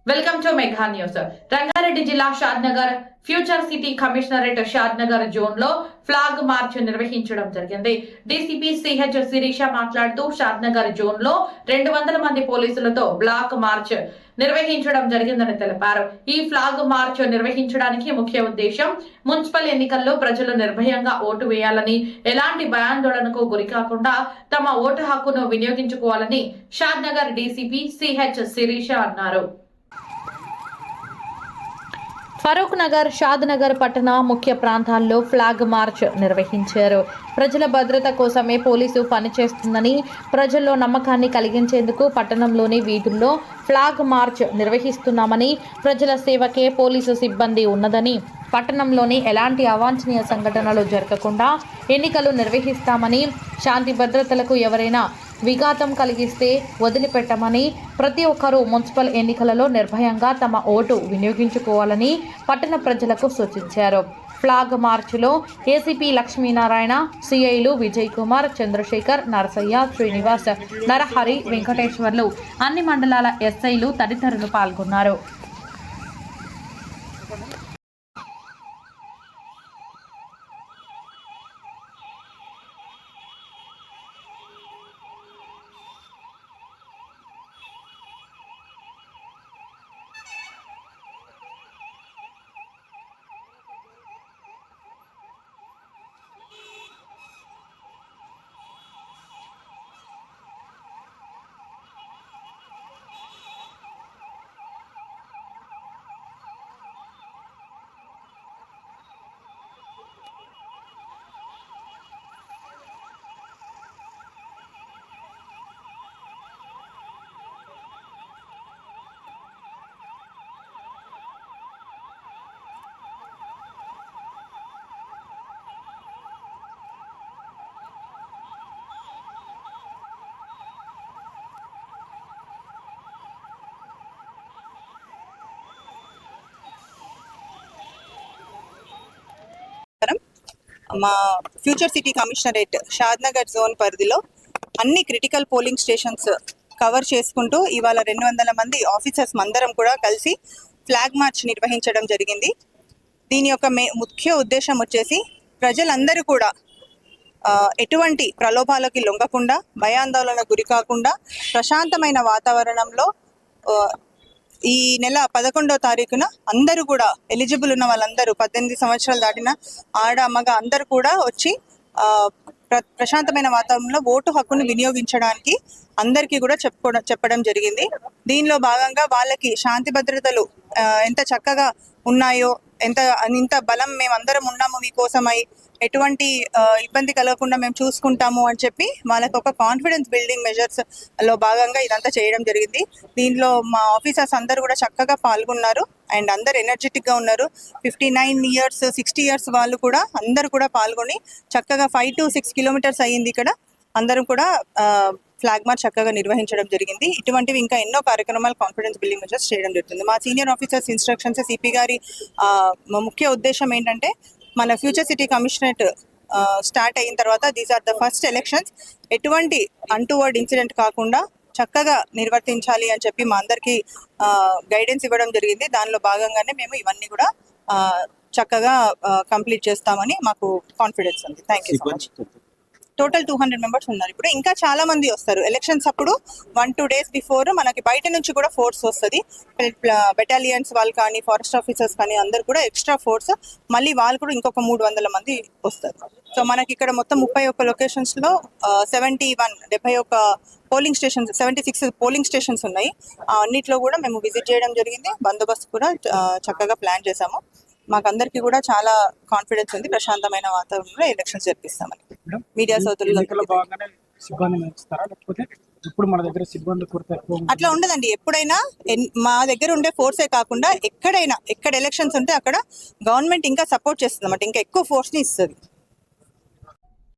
Welcome to mega news. Rangareddy జిల్లా Shadnagar future city commissionerate Shadnagar zone లో flag march నిర్వహించడం జరిగింది. డీసీపీ సిహెచ్ శిరీష మాట్లాడుతూ షాద్నగర్ జోన్ లో 200 మంది పోలీసులతో బ్లాక్ మార్చ్ నిర్వహించడం జరిగిందని తెలిపారు. ఈ ఫ్లాగ్ మార్చ్ నిర్వహించడానికి ముఖ్య ఉద్దేశం మున్సిపల్ ఎన్నికల్లో ప్రజలు నిర్భయంగా ఓటు వేయాలని, ఎలాంటి భయాందోళనకు గురికాకుండా తమ ఓటు హక్కును వినియోగించుకోవాలని షాద్నగర్ డీసీపీ సిహెచ్ శిరీష అన్నారు. ఫరూక్ నగర్, షాద్ నగర్ పట్టణ ముఖ్య ప్రాంతాల్లో ఫ్లాగ్ మార్చ్ నిర్వహించారు. ప్రజల భద్రత కోసమే పోలీసు పనిచేస్తుందని, ప్రజల్లో నమ్మకాన్ని కలిగించేందుకు పట్టణంలోని వీధుల్లో ఫ్లాగ్ మార్చ్ నిర్వహిస్తున్నామని, ప్రజల సేవకే పోలీసు సిబ్బంది ఉన్నదని, పట్టణంలోని ఎలాంటి అవాంఛనీయ సంఘటనలు జరగకుండా ఎన్నికలు నిర్వహిస్తామని, శాంతి భద్రతలకు ఎవరైనా విఘాతం కలిగిస్తే వదిలిపెట్టమని, ప్రతి ఒక్కరూ మున్సిపల్ ఎన్నికలలో నిర్భయంగా తమ ఓటు వినియోగించుకోవాలని పట్టణ ప్రజలకు సూచించారు. ఫ్లాగ్ మార్చిలో ఏసీపీ లక్ష్మీనారాయణ, సిఐలు విజయ్ కుమార్, చంద్రశేఖర్, నరసయ్య, శ్రీనివాస్, నరహరి, వెంకటేశ్వర్లు, అన్ని మండలాల ఎస్ఐలు తదితరులు పాల్గొన్నారు. మా future city commissionerate Shadnagar zone పరిధిలో అన్ని క్రిటికల్ పోలింగ్ స్టేషన్స్ కవర్ చేసుకుంటూ ఇవాళ 200 మంది ఆఫీసర్స్ అందరం కూడా కలిసి ఫ్లాగ్ మార్చ్ నిర్వహించడం జరిగింది. దీని యొక్క ముఖ్య ఉద్దేశం వచ్చేసి ప్రజలందరూ కూడా ఎటువంటి ప్రలోభాలకి లొంగకుండా, భయాందోళనకు గురి కాకుండా ప్రశాంతమైన వాతావరణంలో ఈ నెల 11వ తారీఖున అందరూ కూడా ఎలిజిబుల్ ఉన్న వాళ్ళందరూ 18 సంవత్సరాలు దాటిన ఆడ మగ అందరూ కూడా వచ్చి ప్రశాంతమైన వాతావరణంలో ఓటు హక్కును వినియోగించడానికి అందరికీ కూడా చెప్పడం జరిగింది. దీనిలో భాగంగా వాళ్ళకి శాంతి భద్రతలు ఎంత చక్కగా ఉన్నాయో, ఇంత బలం మేమందరం ఉన్నాము మీకోసమై, ఎటువంటి ఇబ్బంది కలగకుండా మేము చూసుకుంటాము అని చెప్పి వాళ్ళకి ఒక కాన్ఫిడెన్స్ బిల్డింగ్ మెజర్స్ లో భాగంగా ఇదంతా చేయడం జరిగింది. దీనిలో మా ఆఫీసర్స్ అందరూ కూడా చక్కగా పాల్గొన్నారు అండ్ అందరు ఎనర్జెటిక్ గా ఉన్నారు. 59 ఇయర్స్ 60 ఇయర్స్ వాళ్ళు కూడా అందరూ కూడా పాల్గొని చక్కగా 5 to 6 కిలోమీటర్స్ అయ్యింది. ఇక్కడ అందరం కూడా ఫ్లాగ్ మార్చ్ చక్కగా నిర్వహించడం జరిగింది. ఇటువంటివి ఇంకా ఎన్నో కార్యక్రమాలు కాన్ఫిడెన్స్ బిల్డింగ్ మెజర్స్ చేయడం జరుగుతుంది. మా సీనియర్ ఆఫీసర్స్ ఇన్స్ట్రక్షన్స్, సిపి గారి ముఖ్య ఉద్దేశం ఏంటంటే, మన ఫ్యూచర్ సిటీ కమిషనరేట్ స్టార్ట్ అయిన తర్వాత these are the first elections, ఎటువంటి అన్టువర్డ్ ఇన్సిడెంట్ కాకుండా చక్కగా నిర్వర్తించాలి అని చెప్పి మా అందరికీ గైడెన్స్ ఇవ్వడం జరిగింది. దానిలో భాగంగానే మేము ఇవన్నీ కూడా చక్కగా కంప్లీట్ చేస్తామని మాకు కాన్ఫిడెన్స్ ఉంది. Thank you so much. Total 200 members ఉన్నారు. ఇప్పుడు ఇంకా చాలా మంది వస్తారు. ఎలక్షన్స్ అప్పుడు 1-2 days బిఫోర్ మనకి బయట నుంచి కూడా ఫోర్స్ వస్తుంది. బెటాలియన్స్ వాళ్ళు కానీ, ఫారెస్ట్ ఆఫీసర్స్ కానీ అందరు కూడా ఎక్స్ట్రా ఫోర్స్, మళ్ళీ వాళ్ళు కూడా ఇంకొక 300 మంది వస్తారు. సో మనకి ఇక్కడ మొత్తం 31 లొకేషన్స్ లో 71 పోలింగ్ స్టేషన్స్, 76 పోలింగ్ స్టేషన్స్ ఉన్నాయి. అన్నిట్లో కూడా మేము విజిట్ చేయడం జరిగింది. బందోబస్తు కూడా చక్కగా ప్లాన్ చేశాము. మాకందరికి కూడా చాలా కాన్ఫిడెన్స్ ఉంది. ప్రశాంతమైన వాతావరణంలో ఎలక్షన్స్ జరిపిస్తామని మీడియా సోదరులు. అట్లా ఉండదండి. ఎప్పుడైనా మా దగ్గర ఉండే ఫోర్సే కాకుండా ఎక్కడ ఎలక్షన్స్ ఉంటే అక్కడ గవర్నమెంట్ ఇంకా సపోర్ట్ చేస్తుంది అన్నమాట, ఇంకా ఎక్కువ ఫోర్స్ ని ఇస్తుంది.